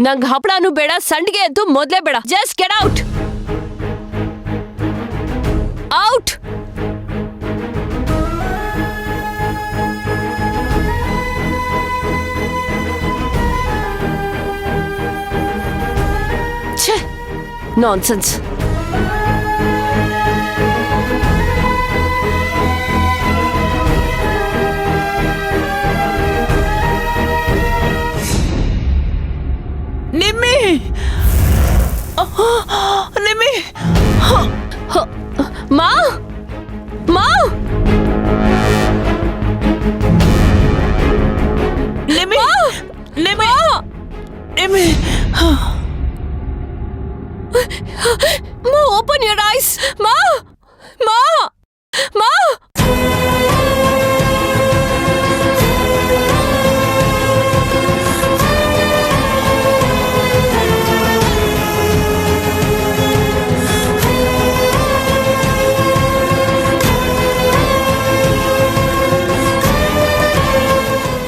ನಂಗ್ ಹಪ್ಪಳನು ಬೇಡ, ಸಂಡಿಗೆ ಅಂತೂ ಮೊದ್ಲೇ ಬೇಡ. Just get out. ಔಟ್. ಛೇ, ನಾನ್ಸೆನ್ಸ್. ನಿಮ್ಮಿ ನಿಮ್ಮಿ ಮಾ ಮಾ Nimmi Nimmi Nimmi Ma, open your eyes. Ma! Ma! Ma!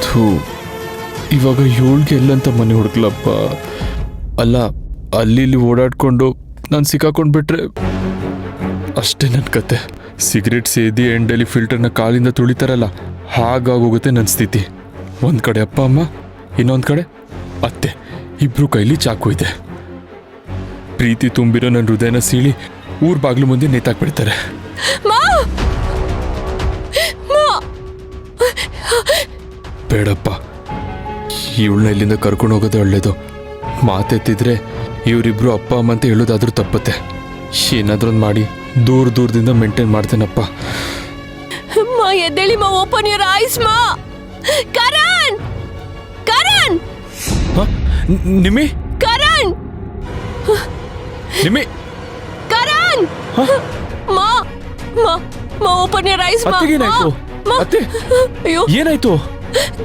ಥೂ, ಇವಾಗ 7ಗೆ ಎಲ್ಲಂತ ಮನೆ ಹುಡುಕ್ಲಪ್ಪ. ಅಲ್ಲ, ಅಲ್ಲಿ ಓಡಾಡ್ಕೊಂಡು ನಾನು ಸಿಕ್ಕಾಕೊಂಡ್ಬಿಟ್ರೆ ಅಷ್ಟೇ ನನ್ನ ಕತೆ. ಸಿಗರೇಟ್ ಸೇದಿ ಎಂಡಲ್ಲಿ ಫಿಲ್ಟರ್ನ ಕಾಲಿಂದ ತುಳಿತಾರಲ್ಲ, ಹಾಗಾಗೋಗುತ್ತೆ ನನ್ನ ಸ್ಥಿತಿ. ಒಂದು ಕಡೆ ಅಪ್ಪ ಅಮ್ಮ, ಇನ್ನೊಂದು ಕಡೆ ಅತ್ತೆ, ಇಬ್ರು ಕೈಲಿ ಚಾಕು ಇದೆ. ಪ್ರೀತಿ ತುಂಬಿರೋ ನನ್ನ ಹೃದಯನ ಸೀಳಿ ಊರ್ ಬಾಗ್ಲು ಮುಂದೆ ನೇತಾಕ್ಬಿಡ್ತಾರೆ. ಬೇಡಪ್ಪ, ಇವಳನ್ನ ಇಲ್ಲಿಂದ ಕರ್ಕೊಂಡು ಹೋಗೋದೇ ಒಳ್ಳೇದು. ಮಾತೆತ್ತಿದ್ರೆ ಇವರಿಬ್ರು ಅಪ್ಪ ಅಮ್ಮ ಅಂತ ಹೇಳೋದಾದ್ರೂ ತಪ್ಪತ್ತೆ. ಏನಾದ್ರೊಂದು ಮಾಡಿ ದೂರದಿಂದ ಮೇಂಟೈನ್ ಮಾಡ್ತೇನಪ್ಪ. ಮಾ, ಎದ್ದೇಳಿ ಮಾ, ಓಪನ್ ಯುವರ್ ಐಸ್ ಮಾ. ಕರಣ್! ಕರಣ್! ನಿಮ್ಮಿ ಕರಣ್! ನಿಮ್ಮಿ ಕರಣ್! ಮಾ ಮಾ ಮಾ, ಓಪನ್ ಯುವರ್ ಐಸ್ ಮಾ. ಅತ್ತೆಗೇನಾಯ್ತು? ಅತ್ತೆ, ಅಯ್ಯೋ, ಏನಾಯ್ತು?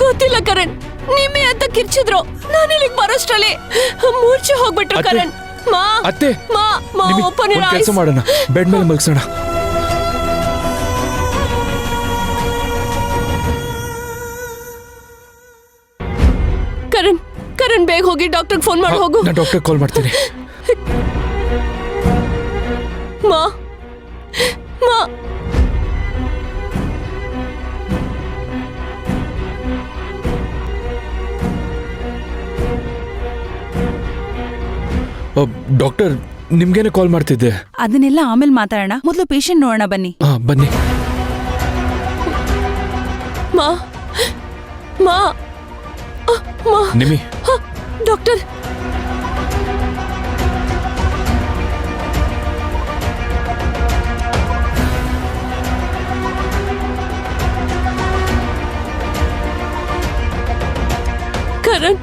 ಗೊತ್ತಿಲ್ಲ ಕರಣ್. ನಿಮ್ಮೆ ಅಂತ ಕಿರ್ಚಿದ್ರು. ನಾನು ಇಲ್ಲಿಗೆ ಬರೋಷ್ಟ್ರಲ್ಲಿ ಮೂರ್ಛೆ ಹೋಗ್ಬಿಟ್ರು ಕರಣ್. ಮಾ ಅತ್ತೆ, ಮಾ ಮಾ, ಓಪನ್ ಯುವರ್ ಐಸ್. ಕೆಲಸ ಮಾಡೋಣ, ಬೆಡ್ ಮೇಲೆ ಮಲಗಿಸೋಣ. ಕರಣ್, ಕರಣ್, ಬೇಗ ಹೋಗಿ ಡಾಕ್ಟರ್ಗೆ ಫೋನ್ ಮಾಡಿ ಹೋಗು. ನಾನು ಡಾಕ್ಟರ್ ಕಾಲ್ ಮಾಡ್ತೀನಿ. ಮಾ ಮಾ ಡಾಕ್ಟರ್, ನಿಮ್ಗೇನೆ ಕಾಲ್ ಮಾಡ್ತಿದ್ದೆ. ಅದನ್ನೆಲ್ಲ ಆಮೇಲೆ ಮಾತಾಡೋಣ, ಮೊದಲು ಪೇಷಂಟ್ ನೋಡೋಣ ಬನ್ನಿ. ಬನ್ನಿ. ಮಾ ಮಾ ಮಾ, ನಿಮ್ಮಿ, ಡಾಕ್ಟರ್. ಕರಣ್,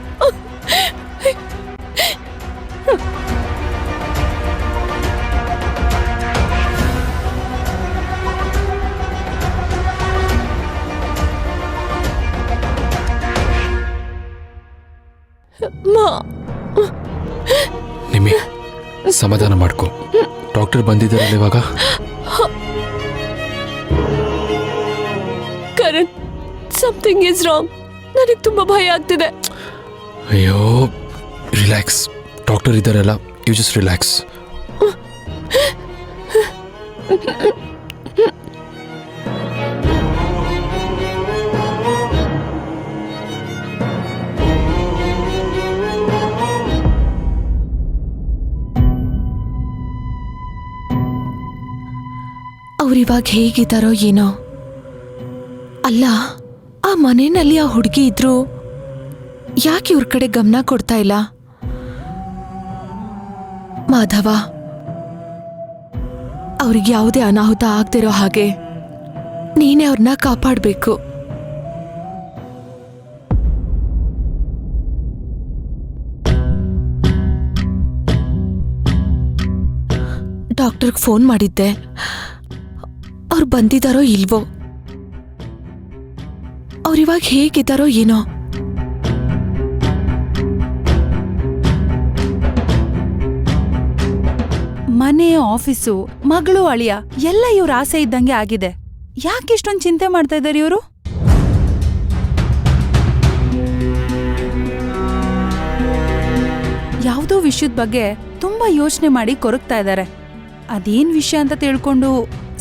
ನಿಮ್ಮಿ, ಸಮಾಧಾನ ಮಾಡ್ಕೊ. ಡಾಕ್ಟರ್ ಬಂದಿದ್ದಾರಲ್ಲ ಇವಾಗ. Karan, something is wrong. ನನಗೆ ತುಂಬಾ ಭಯ ಆಗ್ತಿದೆ. ಅಯ್ಯೋ, ರಿಲ್ಯಾಕ್ಸ್. ಡಾಕ್ಟರ್ ಇದ್ದಾರಲ್ಲ, ಯು ಜಸ್ಟ್ ರಿಲ್ಯಾಕ್ಸ್. ಅವ್ರಿವಾಗ ಹೇಗಿದ್ದಾರೋ ಏನೋ. ಅಲ್ಲ, ಆ ಮನೆಯಲ್ಲಿ ಆ ಹುಡುಗಿ ಇದ್ರು, ಯಾಕೆ ಇವ್ರ ಕಡೆ ಗಮನ ಕೊಡ್ತಾ ಇಲ್ಲ? ಮಾಧವ, ಅವ್ರಿಗೆ ಯಾವುದೇ ಅನಾಹುತ ಆಗ್ತಿರೋ ಹಾಗೆ ನೀನೇ ಅವ್ರನ್ನ ಕಾಪಾಡಬೇಕು. ಡಾಕ್ಟರ್ಗೆ ಫೋನ್ ಮಾಡಿದ್ದೆ. ಅವ್ರು ಬಂದಿದ್ದಾರೋ ಇಲ್ವೋ? ಅವ್ರಿವಾಗ ಹೇಗಿದ್ದಾರೋ ಏನೋ. ಮನೆ, ಆಫೀಸು, ಮಗಳು, ಅಳಿಯ ಎಲ್ಲ ಇವ್ರ ಆಸೆ ಇದ್ದಂಗೆ ಆಗಿದೆ. ಯಾಕೆ ಇಷ್ಟೊಂದು ಚಿಂತೆ ಮಾಡ್ತಾ ಇದ್ದಾರೆ ಇವರು? ವಿಷಯದ ಬಗ್ಗೆ ತುಂಬಾ ಯೋಚನೆ ಮಾಡಿ ಕೊರಗ್ತಾ ಇದ್ದಾರೆ. ಅದೇನ್ ವಿಷಯ ಅಂತ ತಿಳ್ಕೊಂಡು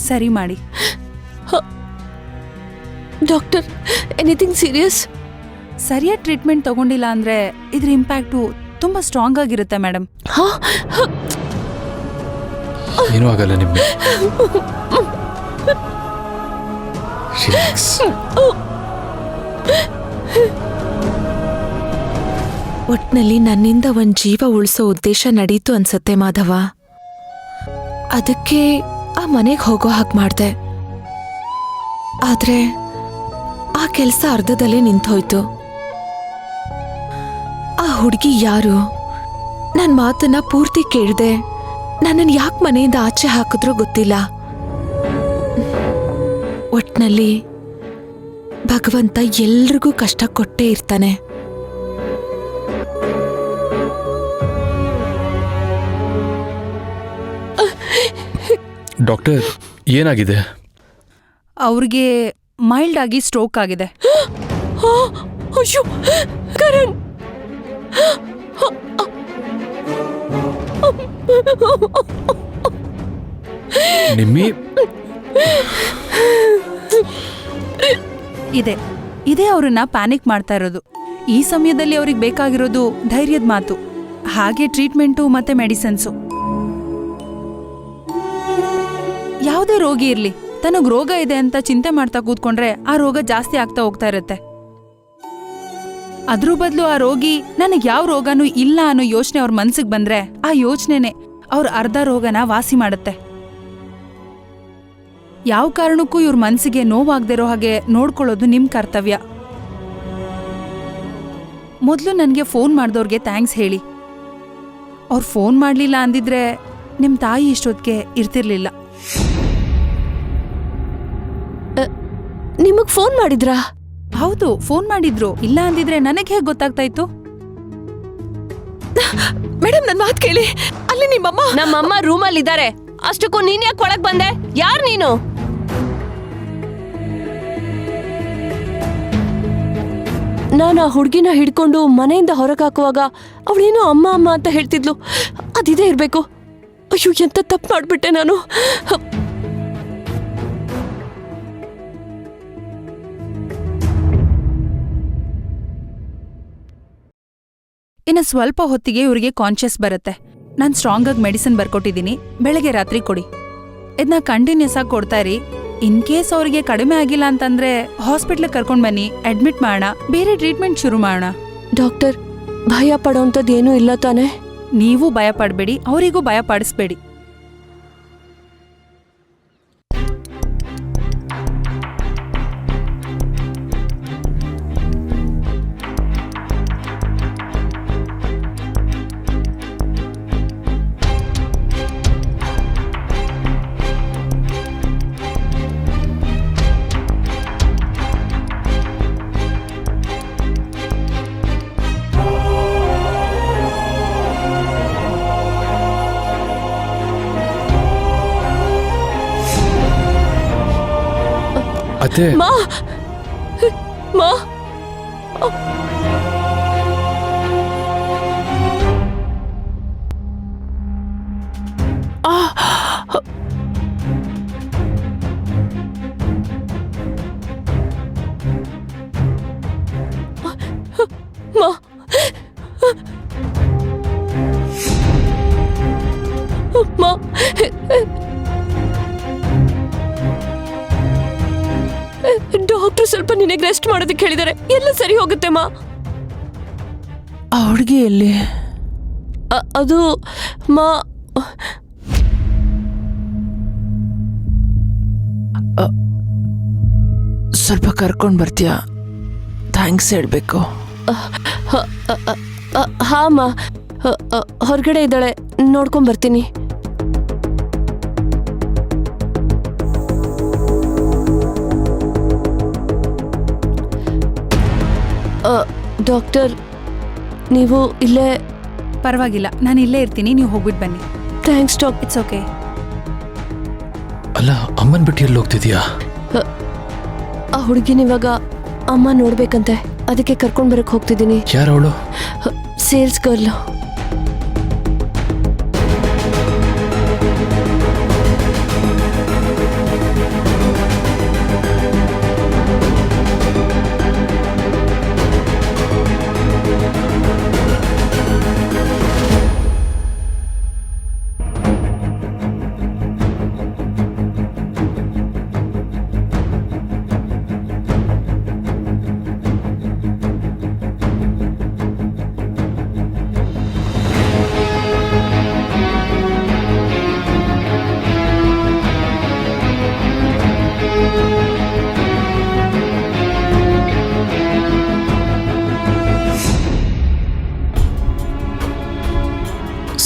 ಸರಿ ಮಾಡಿ. Doctor, anything serious? ಸರಿಯಾದ ಟ್ರೀಟ್ಮೆಂಟ್ ತಗೊಂಡಿಲ್ಲ ಅಂದ್ರೆ ಇದ್ರ ಇಂಪ್ಯಾಕ್ಟು ತುಂಬಾ ಸ್ಟ್ರಾಂಗ್ ಆಗಿರುತ್ತೆ ಮೇಡಮ್. ಏನೂ ಆಗಲ್ಲ ನಿಮ್ಗೆ. ರಿಲ್ಯಾಕ್ಸ್. ಒಟ್ನಲ್ಲಿ ನನ್ನಿಂದ ಒಂದ್ ಜೀವ ಉಳಿಸೋ ಉದ್ದೇಶ ನಡೀತು ಅನ್ಸತ್ತೆ ಮಾಧವ. ಅದಕ್ಕೆ ಆ ಮನೆಗೆ ಹೋಗೋ ಹಾಗೆ ಮಾಡ್ದೆ. ಆದ್ರೆ ಆ ಕೆಲಸ ಅರ್ಧದಲ್ಲೇ ನಿಂತೋಯ್ತು. ಆ ಹುಡುಗಿ ಯಾರು? ನನ್ ಮಾತನ್ನ ಪೂರ್ತಿ ಕೇಳ್ದೆ ನನ್ನನ್ನು ಯಾಕೆ ಮನೆಯಿಂದ ಆಚೆ ಹಾಕಿದ್ರೂ ಗೊತ್ತಿಲ್ಲ. ಒಟ್ನಲ್ಲಿ ಭಗವಂತ ಎಲ್ರಿಗೂ ಕಷ್ಟ ಕೊಟ್ಟೇ ಇರ್ತಾನೆ. ಡಾಕ್ಟರ್, ಏನಾಗಿದೆ? ಅವ್ರಿಗೆ ಮೈಲ್ಡ್ ಆಗಿ ಸ್ಟ್ರೋಕ್ ಆಗಿದೆ. ಅಯ್ಯೋ ಕರಣ್, ನಿಮ್ಮಿ ಇದೇ ಅವ್ರನ್ನ ಪ್ಯಾನಿಕ್ ಮಾಡ್ತಾ ಇರೋದು. ಈ ಸಮಯದಲ್ಲಿ ಅವ್ರಿಗೆ ಬೇಕಾಗಿರೋದು ಧೈರ್ಯದ ಮಾತು, ಹಾಗೆ ಟ್ರೀಟ್ಮೆಂಟು ಮತ್ತೆ ಮೆಡಿಸಿನ್ಸು. ಯಾವುದೇ ರೋಗಿ ಇರ್ಲಿ, ತನಗ್ ರೋಗ ಇದೆ ಅಂತ ಚಿಂತೆ ಮಾಡ್ತಾ ಕೂತ್ಕೊಂಡ್ರೆ ಆ ರೋಗ ಜಾಸ್ತಿ ಆಗ್ತಾ ಹೋಗ್ತಾ ಇರುತ್ತೆ. ಅದ್ರ ಬದಲು ಆ ರೋಗಿ ನನಗ್ ಯಾವ ರೋಗನೂ ಇಲ್ಲ ಅನ್ನೋ ಯೋಚನೆ ಅವ್ರ ಮನ್ಸಿಗೆ ಬಂದ್ರೆ ಆ ಯೋಚನೆನೆ ಅವ್ರ ಅರ್ಧ ರೋಗನ ವಾಸಿ ಮಾಡುತ್ತೆ. ಯಾವ ಕಾರಣಕ್ಕೂ ಇವ್ರ ಮನ್ಸಿಗೆ ನೋವಾಗ್ದಿರೋ ಹಾಗೆ ನೋಡ್ಕೊಳ್ಳೋದು ನಿಮ್ ಕರ್ತವ್ಯ. ಮೊದ್ಲು ನನ್ಗೆ ಫೋನ್ ಮಾಡ್ದವ್ರಿಗೆ ಥ್ಯಾಂಕ್ಸ್ ಹೇಳಿ. ಅವ್ರು ಫೋನ್ ಮಾಡ್ಲಿಲ್ಲ ಅಂದಿದ್ರೆ ನಿಮ್ ತಾಯಿ ಇಷ್ಟೊತ್ತಿಗೆ ಇರ್ತಿರ್ಲಿಲ್ಲ. ನಿಮಗ್ ಫೋನ್ ಮಾಡಿದ್ರಾ? ಹೌದು, ಫೋನ್ ಮಾಡಿದ್ರು. ಇಲ್ಲ ಅಂದಿದ್ರೆ ನನಗೆ ಹೇಗೆ ಗೊತ್ತಾಗ್ತಾ ಇತ್ತು? ಮೇಡಮ್, ನನ್ ಮಾತು ಕೇಳಿ. ಅಲ್ಲಿ ನಿಮ್ಮಮ್ಮ ನಮ್ಮಮ್ಮ ರೂಮಲ್ಲಿ ಇದ್ದಾರೆ. ಅಷ್ಟಕ್ಕೂ ನೀನ್ ಯಾಕೆ ಒಳಗ್ ಬಂದೆ? ಯಾರ್ ನೀನು? ನಾನು ಆ ಹುಡ್ಗಿನ ಹಿಡ್ಕೊಂಡು ಮನೆಯಿಂದ ಹೊರಗೆ ಹಾಕುವಾಗ ಅವಳೇನೋ ಅಮ್ಮ ಅಮ್ಮ ಅಂತ ಹೇಳ್ತಿದ್ಲು. ಅದಿದೆ ಇರ್ಬೇಕು. ಅಯ್ಯೋ, ಎಂತ ತಪ್ಪು ಮಾಡ್ಬಿಟ್ಟೆ ನಾನು. ಇನ್ನು ಸ್ವಲ್ಪ ಹೊತ್ತಿಗೆ ಇವ್ರಿಗೆ ಕಾನ್ಶಿಯಸ್ ಬರುತ್ತೆ. ನಾನು ಸ್ಟ್ರಾಂಗ್ ಆಗಿ ಮೆಡಿಸಿನ್ ಬರ್ಕೊಟ್ಟಿದ್ದೀನಿ, ಬೆಳಗ್ಗೆ ರಾತ್ರಿ ಕೊಡಿ. ಇದನ್ನ ಕಂಟಿನ್ಯೂಸ್ ಆಗಿ ಕೊಡ್ತಾ ಇರಿ. ಇನ್ ಕೇಸ್ ಅವ್ರಿಗೆ ಕಡಿಮೆ ಆಗಿಲ್ಲ ಅಂತಂದ್ರೆ ಹಾಸ್ಪಿಟ್ಲ್ ಕರ್ಕೊಂಡ್ ಬನ್ನಿ, ಅಡ್ಮಿಟ್ ಮಾಡೋಣ, ಬೇರೆ ಟ್ರೀಟ್ಮೆಂಟ್ ಶುರು ಮಾಡೋಣ. ಡಾಕ್ಟರ್, ಭಯ ಪಡೋಂಥದ್ದು ಏನೂ ಇಲ್ಲ ತಾನೆ? ನೀವು ಭಯ ಪಡಬೇಡಿ, ಅವರಿಗೂ ಭಯ ಪಡಿಸ್ಬೇಡಿ. ಅತ್ತೆ, ಮಾ ಮಾ ಮಾ ಡಾಕ್ಟರ್ ಸ್ವಲ್ಪ ನಿನಗೆ ರೆಸ್ಟ್ ಮಾಡೋದಕ್ಕೆ ಹೇಳಿದ್ದಾರೆ. ಎಲ್ಲ ಸರಿ ಹೋಗುತ್ತೆ ಮಾ. ಆ ಹುಡುಗಿ ಎಲ್ಲಿ? ಅದು ಮಾ, ಸ್ವಲ್ಪ ಕರ್ಕೊಂಡು ಬರ್ತೀಯಾ? ಥ್ಯಾಂಕ್ಸ್ ಹೇಳ್ಬೇಕು. ಹಾ ಮಾ, ಹೊರಗಡೆ ಇದ್ದಾಳೆ, ನೋಡ್ಕೊಂಡ್ ಬರ್ತೀನಿ. ಡಾಕ್ಟರ್, ನೀವು ಇಲ್ಲೇ? ಪರವಾಗಿಲ್ಲ, ನಾನು ಇಲ್ಲೇ ಇರ್ತೀನಿ, ನೀವು ಹೋಗ್ಬಿಟ್ಟು ಬನ್ನಿ. Thanks doctor. It's okay. ಅಲ್ಲ, ಅಮ್ಮನ್ ಬಿಟ್ಟು ಎಲ್ಲಿ ಹೋಗ್ತಿದ್ಯಾ? ಆ ಹುಡುಗಿನ ಇವಾಗ ಅಮ್ಮ ನೋಡ್ಬೇಕಂತೆ, ಅದಕ್ಕೆ ಕರ್ಕೊಂಡ್ ಬರಕ್ ಹೋಗ್ತಿದ್ದೀನಿ. ಯಾರವಳು? Sales girl.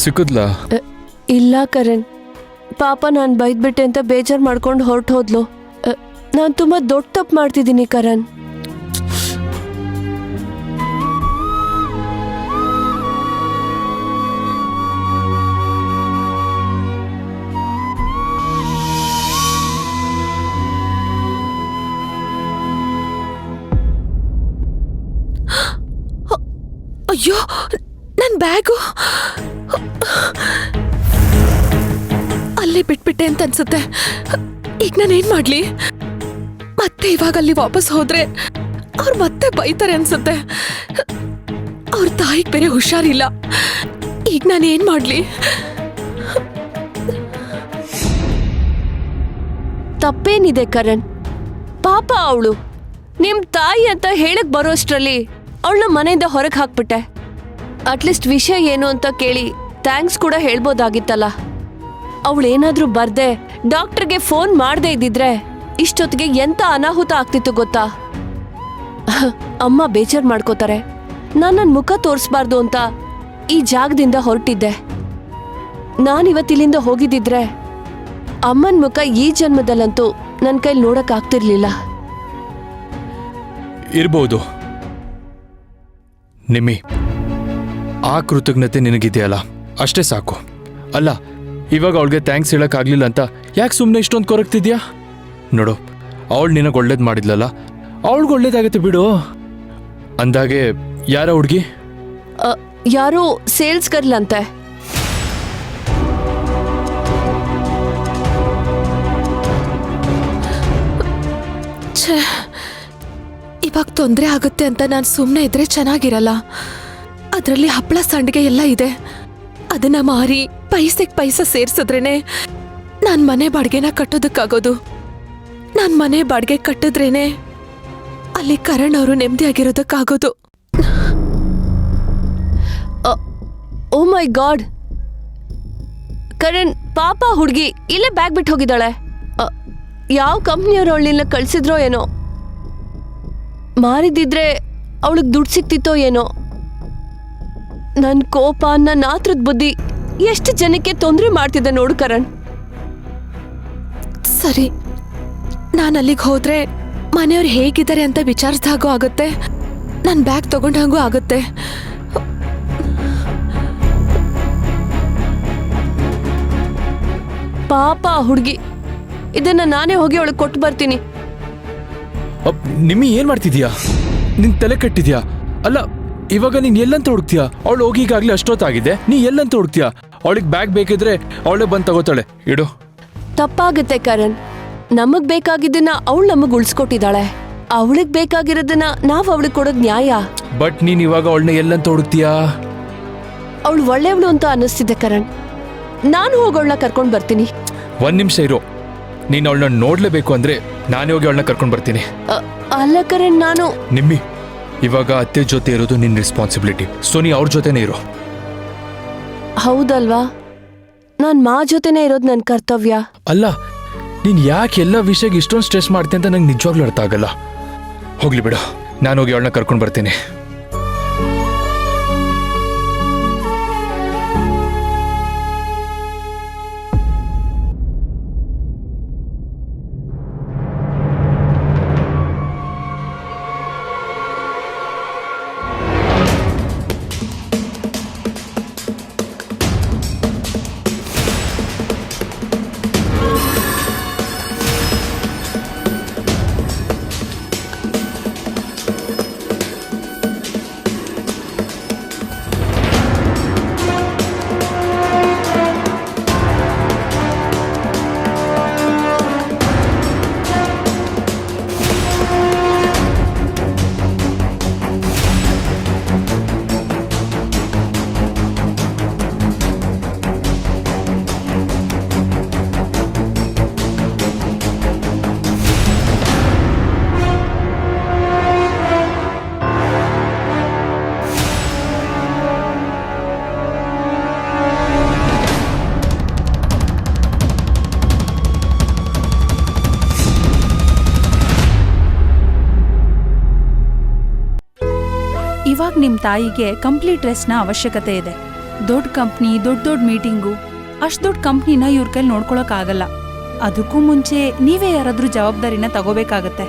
ಸಿಕ್ಕದ್ಲಾ? ಇಲ್ಲ ಕರಣ್, ಪಾಪ ನಾನು ಬೈದ್ಬಿಟ್ಟೆ ಅಂತ ಬೇಜಾರು ಮಾಡ್ಕೊಂಡು ಹೊರಟು ಹೋದ್ಲು. ನಾನು ತುಂಬಾ ದೊಡ್ಡ ತಪ್ಪು ಮಾಡ್ತಿದ್ದೀನಿ ಕರಣ್. ಅಯ್ಯೋ, ನನ್ನ ಬ್ಯಾಗು ಅಲ್ಲೇ ಬಿಟ್ಬಿಟ್ಟೆ ಅಂತ ಅನ್ಸುತ್ತೆ. ಈಗ ನಾನೇನ್ ಮಾಡ್ಲಿ? ಮತ್ತೆ ಇವಾಗ ಅಲ್ಲಿ ವಾಪಸ್ ಹೋದ್ರೆ ಅವ್ರು ಮತ್ತೆ ಬೈತಾರೆ ಅನ್ಸುತ್ತೆ. ಅವ್ರ ತಾಯಿಗೆ ಬೇರೆ ಹುಷಾರಿಲ್ಲ. ಈಗ ನಾನೇನ್ ಮಾಡ್ಲಿ? ತಪ್ಪೇನಿದೆ ಕರಣ್? ಪಾಪ ಅವಳು ನಿಮ್ ತಾಯಿ ಅಂತ ಹೇಳಕ್ ಬರೋಷ್ಟ್ರಲ್ಲಿ ಅವಳನ್ನ ಮನೆಯಿಂದ ಹೊರಗೆ ಹಾಕ್ಬಿಟ್ಟೆ. ಅಟ್ಲೀಸ್ಟ್ ವಿಷಯ ಏನು ಅಂತ ಕೇಳಿ ಥ್ಯಾಂಕ್ಸ್ ಕೂಡ ಹೇಳ್ಬೋದಾಗಿತ್ತಲ್ಲ. ಅವಳೇನಾದ್ರೂ ಬರ್ದೆ ಡಾಕ್ಟರ್ಗೆ ಫೋನ್ ಮಾಡದೇ ಇದ್ದಿದ್ರೆ ಇಷ್ಟೊತ್ತಿಗೆ ಎಂತ ಅನಾಹುತ ಆಗ್ತಿತ್ತು ಗೊತ್ತಾ? ಅಮ್ಮ ಬೇಜಾರ್ ಮಾಡ್ಕೋತಾರೆ. ನನ್ನ ಮುಖ ತೋರಿಸ್ಬಾರ್ದು ಅಂತ ಈ ಜಾಗದಿಂದ ಹೊರಟಿದ್ದೆ. ನಾನಿವತ್ತಿಲ್ಲಿಂದ ಹೋಗಿದ್ದಿದ್ರೆ ಅಮ್ಮನ ಮುಖ ಈ ಜನ್ಮದಲ್ಲಂತೂ ನನ್ನ ಕೈಲಿ ನೋಡಕ್ ಆಗ್ತಿರ್ಲಿಲ್ಲ. ಇರ್ಬೋದು ನಿಮ್ಮಿ, ಆ ಕೃತಜ್ಞತೆ ನಿನಗಿದೆಯಲ್ಲ ಅಷ್ಟೇ ಸಾಕು. ಅಲ್ಲ, ಇವಾಗ ಅವಳಿಗೆ ಥ್ಯಾಂಕ್ಸ್ ಹೇಳೋಕ್ಕಾಗಲಿಲ್ಲ ಅಂತ ಯಾಕೆ ಸುಮ್ಮನೆ ಇಷ್ಟೊಂದು ಕೊರಗ್ತಿದ್ಯಾ? ನೋಡು, ಅವಳು ನಿನಗೆ ಒಳ್ಳೇದು ಮಾಡಿದ್ಲಲ್ಲ, ಅವಳಿಗೆ ಒಳ್ಳೇದಾಗತ್ತೆ ಬಿಡು. ಅಂದಾಗೆ ಯಾರ ಹುಡುಗಿ? ಯಾರೋ ಸೇಲ್ಸ್ ಗರ್ಲ್ ಅಂತೆ. ಇವಾಗ ತೊಂದರೆ ಆಗುತ್ತೆ ಅಂತ ನಾನು ಸುಮ್ಮನೆ ಇದ್ರೆ ಚೆನ್ನಾಗಿರಲ್ಲ. ಅದರಲ್ಲಿ ಹಪ್ಪಳ ಸಂಡಿಗೆ ಎಲ್ಲ ಇದೆ. ಅದನ್ನ ಮಾರಿ ಪೈಸೆ ಸೇರ್ಸಿದ್ರೇನೆ ನಾನು ಮನೆ ಬಾಡಿಗೆನ ಕಟ್ಟೋದಕ್ಕಾಗೋದು. ನಾನು ಮನೆ ಬಾಡಿಗೆ ಕಟ್ಟಿದ್ರೇನೆ ಅಲ್ಲಿ ಕರಣ್ ಅವರು ನೆಮ್ಮದಿಯಾಗಿರೋದಕ್ಕಾಗೋದು. ಓ ಮೈ ಗಾಡ್ ಕರಣ್, ಪಾಪ ಹುಡುಗಿ ಇಲ್ಲೇ ಬ್ಯಾಗ್ ಬಿಟ್ಟು ಹೋಗಿದ್ದಾಳೆ. ಯಾವ ಕಂಪ್ನಿಯವರು ಅವಳನ್ನ ಕಳ್ಸಿದ್ರೋ ಏನೋ. ಮಾರಿದಿದ್ರೆ ಅವಳಿಗೆ ದುಡ್ಡು ಸಿಕ್ತಿತ್ತೋ ಏನೋ. ನನ್ನ ಕೋಪ, ನನ್ನ ಆತ್ರದ ಬುದ್ಧಿ ಎಷ್ಟು ಜನಕ್ಕೆ ತೊಂದರೆ ಮಾಡ್ತಿದ್ದೆ ನೋಡು ಕರಣ್. ಸರಿ, ನಾನು ಅಲ್ಲಿಗೆ ಹೋದ್ರೆ ಮನೆಯವ್ರು ಹೇಗಿದ್ದಾರೆ ಅಂತ ವಿಚಾರಿಸ್ದಾಗೂ ಆಗುತ್ತೆ, ನನ್ನ ಬ್ಯಾಗ್ ತಗೊಂಡಂಗೂ ಆಗುತ್ತೆ. ಪಾಪ ಹುಡುಗಿ, ಇದನ್ನ ನಾನೇ ಹೋಗಿ ಅವಳಿಗೆ ಕೊಟ್ಟು ಬರ್ತೀನಿ. ನಿಮ್ಮಿ ಏನ್ ಮಾಡ್ತಿದ್ಯಾ? ನಿನ್ ತಲೆ ಕಟ್ಟಿದ್ಯಾ? ಅಲ್ಲ, ಇವಾಗ ನೀನ್ ಎಲ್ಲಂತ ಹುಡುಕ್ತೀಯಾ? ಅವಳು ಹೋಗಿ ಈಗಾಗ್ಲೇ ಅಷ್ಟೊತ್ತಾಗಿದೆ, ನೀ ಎಲ್ಲಂತ ಹುಡುಕ್ತೀಯಾ? ಅವಳಿಗೆ ಬ್ಯಾಗ್ ಬೇಕಿದ್ರೆ ಅವಳೇ ಬಂದು ತಗೋತಾಳೆ. ಇಡು. ತಪ್ಪಾಗುತ್ತೆ ಕರಣ್. ನಮಗ್ ಬೇಕಾಗಿದ್ದನ್ನ ಅವಳು ನಮಗ್ ಉಳ್ಸ್ಕೊಟ್ಟಿದ್ದಾಳೆ. ಅವಳಿಗೆ ಬೇಕಾಗಿರೋದನ್ನ ನಾವ್ ಅವಳಿಗೆ ಕೊಡೋದ್ ನ್ಯಾಯ. ಬಟ್ ನೀನ್ ಇವಾಗ ಅವಳನ್ನ ಎಲ್ಲಂತ ಹುಡುಕ್ತೀಯಾ? ಅವಳು ಒಳ್ಳೆಯವಳು ಅಂತ ಅನ್ನಿಸ್ತಿದೆ ಕರಣ್. ನಾನು ಹೋಗೋಳನ್ನ ಕರ್ಕೊಂಡ್ ಬರ್ತೀನಿ. ಒಂದ್ ನಿಮಿಷ ಇರೋ. ನೀನ್ ಅವಳನ್ನ ನೋಡ್ಲೇಬೇಕು ಅಂದ್ರೆ ನಾನೇ ಹೋಗಿ ಅವಳನ್ನ ಕರ್ಕೊಂಡ್ ಬರ್ತೀನಿ. ಅಲ್ಲ ಕರಣ್, ನಾನು ನಿಮ್ಮಿ, ಇವಾಗ ಅತ್ತೆ ಜೊತೆ ಇರೋದು ನಿನ್ ರೆಸ್ಪಾನ್ಸಿಬಿಲಿಟಿ. ಸೊ ನೀ ಅವ್ರ ಜೊತೆನೇ ಇರೋ. ಹೌದಲ್ವಾ? ನಾನ್ ಮಾ ಜೊತೆನೇ ಇರೋದು ನನ್ನ ಕರ್ತವ್ಯ. ಅಲ್ಲ, ನೀನ್ ಯಾಕೆ ಎಲ್ಲ ವಿಷಯಕ್ಕೆ ಇಷ್ಟೊಂದು ಸ್ಟ್ರೆಸ್ ಮಾಡ್ತೀನಿ ಅಂತ ನಂಗೆ ನಿಜವಾಗ್ಲೂ ಅರ್ಥ ಆಗಲ್ಲ. ಹೋಗ್ಲಿ ಬಿಡು, ನಾನು ಹೋಗಿ ಅವಳನ್ನ ಕರ್ಕೊಂಡು ಬರ್ತೀನಿ. ಇವಾಗ ನಿಮ್ ತಾಯಿಗೆ ಕಂಪ್ಲೀಟ್ ರೆಸ್ಟ್ನ ಅವಶ್ಯಕತೆ ಇದೆ. ದೊಡ್ಡ ಕಂಪ್ನಿ, ದೊಡ್ಡ ಮೀಟಿಂಗು, ಅಷ್ಟ್ ದೊಡ್ಡ ಕಂಪ್ನಿನ ಇವ್ರ ಕೈಲಿ ನೋಡ್ಕೊಳಕ್ಕಾಗಲ್ಲ. ಅದಕ್ಕೂ ಮುಂಚೆ ನೀವೇ ಯಾರಾದ್ರೂ ಜವಾಬ್ದಾರಿನ ತಗೋಬೇಕಾಗತ್ತೆ.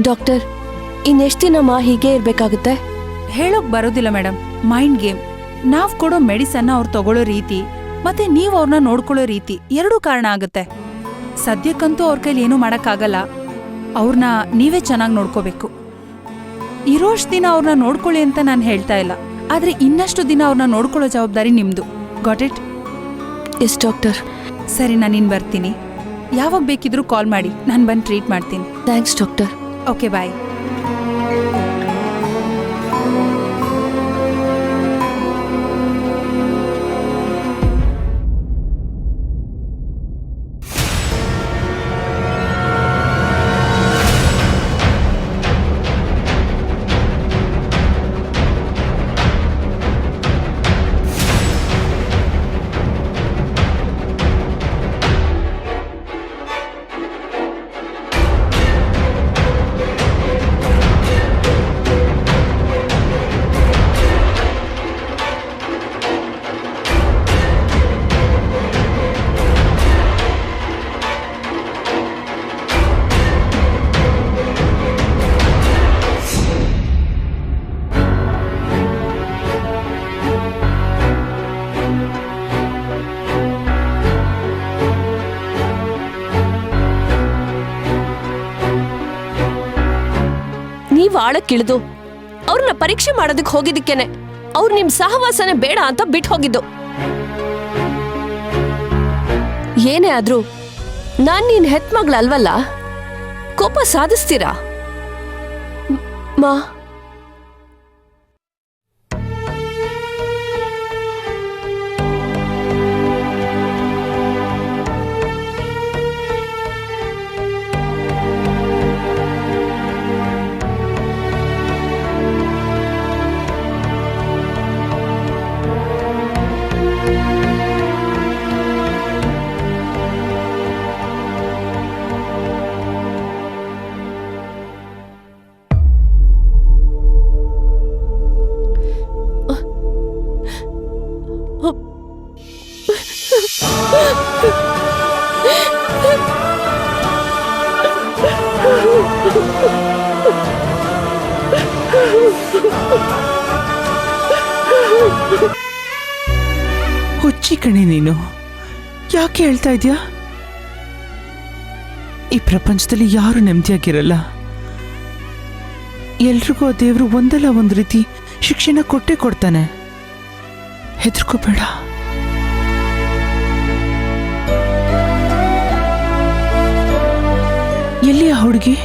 ಡಾಕ್ಟರ್, ಇನ್ನೆಷ್ಟು ದಿನ ಮಾ ಹೀಗೆ ಇರ್ಬೇಕಾಗುತ್ತೆ? ಹೇಳೋಕ್ ಬರೋದಿಲ್ಲ ಮೇಡಮ್. Mind game. ನಾವ್ ಕೊಡೋ ಮೆಡಿಸನ್ನ ಅವ್ರು ತಗೊಳ್ಳೋ ರೀತಿ ಮತ್ತೆ ನೀವ್ ಅವ್ರನ್ನ ನೋಡ್ಕೊಳ್ಳೋ ರೀತಿ ಎರಡೂ ಕಾರಣ ಆಗತ್ತೆ. ಸದ್ಯಕ್ಕಂತೂ ಅವ್ರ ಕೈಲಿ ಏನೂ ಮಾಡಕ್ಕಾಗಲ್ಲ. ಅವ್ರನ್ನ ನೀವೇ ಚೆನ್ನಾಗಿ ನೋಡ್ಕೋಬೇಕು. ಇರೋಷ್ಟು ದಿನ ಅವ್ರನ್ನ ನೋಡ್ಕೊಳ್ಳಿ ಅಂತ ನಾನು ಹೇಳ್ತಾ ಇಲ್ಲ, ಆದ್ರೆ ಇನ್ನಷ್ಟು ದಿನ ಅವ್ರನ್ನ ನೋಡ್ಕೊಳ್ಳೋ ಜವಾಬ್ದಾರಿ ನಿಮ್ದು. Got it? Yes doctor. ಸರಿ, ನಾನಿನ್ ಬರ್ತೀನಿ. ಯಾವಾಗ ಬೇಕಿದ್ರೂ ಕಾಲ್ ಮಾಡಿ, ನಾನು ಬಂದು ಟ್ರೀಟ್ ಮಾಡ್ತೀನಿ. Thanks doctor. ಓಕೆ, ಬಾಯ್. ನೀವ್ ಆಳಕ್ಕಿಳಿದು ಅವ್ರನ್ನ ಪರೀಕ್ಷೆ ಮಾಡೋದಕ್ಕೆ ಹೋಗಿದ್ದಕ್ಕೇನೆ ಅವ್ರು ನಿಮ್ ಸಹವಾಸನೆ ಬೇಡ ಅಂತ ಬಿಟ್ಟು ಹೋಗಿದ್ದು. ಏನೇ ಆದ್ರೂ ನಾನ್ ನೀನ್ ಹೆತ್ಮಗಳಲ್ವಲ್ಲ, ಕೋಪ ಸಾಧಿಸ್ತೀರಾ? ಮಾ, ಹುಚ್ಚಿ ಕಣೆ ನೀನು. ಯಾಕೆ ಹೇಳ್ತಾ ಇದ್ಯಾ? ಈ ಪ್ರಪಂಚದಲ್ಲಿ ಯಾರು ನೆಮ್ಮದಿಯಾಗಿರಲ್ಲ. ಎಲ್ರಿಗೂ ಆ ದೇವ್ರು ಒಂದಲ್ಲ ಒಂದು ರೀತಿ ಶಿಕ್ಷಣ ಕೊಟ್ಟೇ ಕೊಡ್ತಾನೆ. ಹೆದರ್ಕೋಬೇಡ. ಎಲ್ಲಿ ಆ ಹುಡುಗಿ?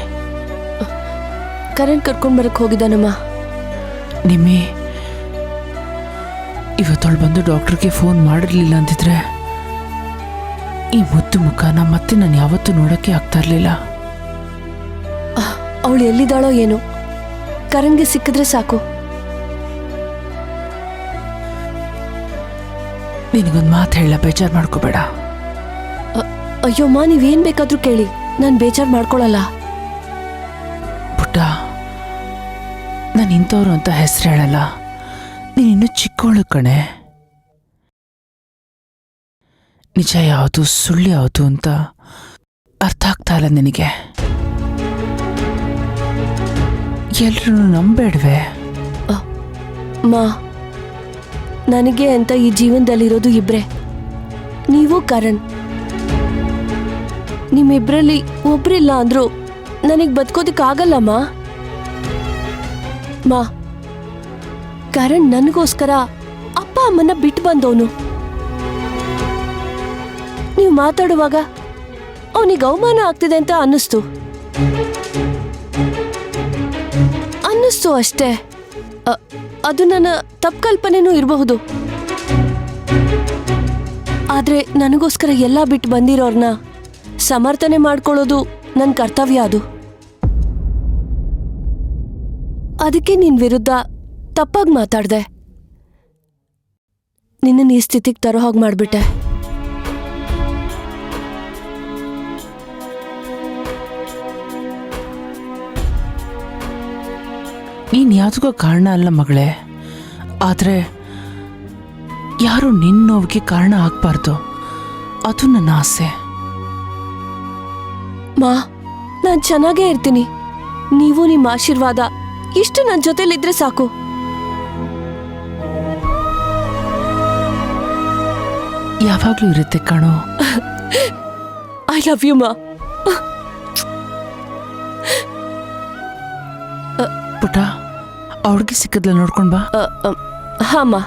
ಕರಣ್ ಕರ್ಕೊಂಡ್ ಬರಕ್ ಹೋಗಿದ್ದಾನಮ್ಮ. ನಿಮ್ಮಿ, ಇವತ್ತವಳು ಬಂದು ಡಾಕ್ಟರ್ಗೆ ಫೋನ್ ಮಾಡಿರ್ಲಿಲ್ಲ ಅಂತಿದ್ರೆ ಈ ಮುದ್ದು ಮುಖನ ಮತ್ತೆ ನಾನು ಯಾವತ್ತೂ ನೋಡಕ್ಕೆ ಆಗ್ತಾ ಇರ್ಲಿಲ್ಲ. ಅವಳು ಎಲ್ಲಿದ್ದಾಳೋ ಏನೋ, ಕರಣ್ಗೆ ಸಿಕ್ಕಿದ್ರೆ ಸಾಕು. ನಿನಗೊಂದು ಮಾತು ಹೇಳ, ಬೇಜಾರು ಮಾಡ್ಕೋಬೇಡ. ಅಯ್ಯೋಮ್ಮ, ನೀವೇನ್ ಬೇಕಾದ್ರೂ ಕೇಳಿ, ನಾನ್ ಬೇಜಾರ್ ಮಾಡ್ಕೊಳಲ್ಲ. ಪುಟ್ಟ, ನಾನು ಇಂಥವ್ರು ಅಂತ ಹೆಸರು ಹೇಳಲ್ಲ. ನೀನಿನ್ನೂ ಚಿಕ್ಕವಳು ಕಣೆ. ನಿಜ ಯಾವುದು ಸುಳ್ಳು ಯಾವುದು ಅಂತ ಅರ್ಥ ಆಗ್ತಾ ಇಲ್ಲ ನಿನಗೆ. ಎಲ್ರೂ ನಂಬೇಡ್ವೆ? ಮಾ, ನನಗೆ ಅಂತ ಈ ಜೀವನದಲ್ಲಿರೋದು ಇಬ್ರೆ, ನೀವು ಕರಣ್. ನಿಮ್ಮಿಬ್ರಲ್ಲಿ ಒಬ್ರಿಲ್ಲ ಅಂದ್ರು ನನಗ್ ಬದುಕೋದಿಕ್ಕಾಗಲ್ಲಮ್ಮ. ಮಾ, ಕರಣ್ ನನಗೋಸ್ಕರ ಅಪ್ಪ ಅಮ್ಮನ್ನ ಬಿಟ್ಟು ಬಂದವನು. ನೀವು ಮಾತಾಡುವಾಗ ಅವನಿಗೆ ಅವಮಾನ ಆಗ್ತಿದೆ ಅಂತ ಅನ್ನಿಸ್ತು ಅಷ್ಟೇ. ಅದು ನನ್ನ ತಪ್ಪು ಕಲ್ಪನೆನೂ ಇರಬಹುದು. ಆದ್ರೆ ನನಗೋಸ್ಕರ ಎಲ್ಲ ಬಿಟ್ಟು ಬಂದಿರೋರ್ನ ಸಮರ್ಥನೆ ಮಾಡ್ಕೊಳ್ಳೋದು ನನ್ನ ಕರ್ತವ್ಯ. ಅದಕ್ಕೆ ನಿನ್ ವಿರುದ್ಧ ತಪ್ಪಾಗಿ ಮಾತಾಡ್ದೆ. ನಿನ್ನ ಈ ಸ್ಥಿತಿಗೆ ತರೋ ಹಾಗೆ ಮಾಡ್ಬಿಟ್ಟೆ. ನೀನ್ ಯಾವ್ದಕ್ಕೋ ಕಾರಣ ಅಲ್ಲ ಮಗಳೇ. ಆದ್ರೆ ಯಾರು ನಿನ್ನ ನೋವಿಗೆ ಕಾರಣ ಆಗ್ಬಾರ್ದು, ಅದು ನನ್ನ ಆಸೆ. ಮಾ, ನಾನ್ ಚೆನ್ನಾಗೇ ಇರ್ತೀನಿ. ನೀವು ನಿಮ್ಮ ಆಶೀರ್ವಾದ ಇಷ್ಟು ನನ್ನ ಜೊತೆಲಿದ್ರೆ ಸಾಕು. ಯಾವಾಗ್ಲೂ ಇರುತ್ತೆ ಕಣೋ. ಐ ಲವ್ ಯು ಮಾ. ಪುಟ, ಅವ್ಳಿಗೆ ಸಿಕ್ಕದ್ಲ ನೋಡ್ಕೊಂಡ್ ಬಾ. ಹಾ ಮಾ.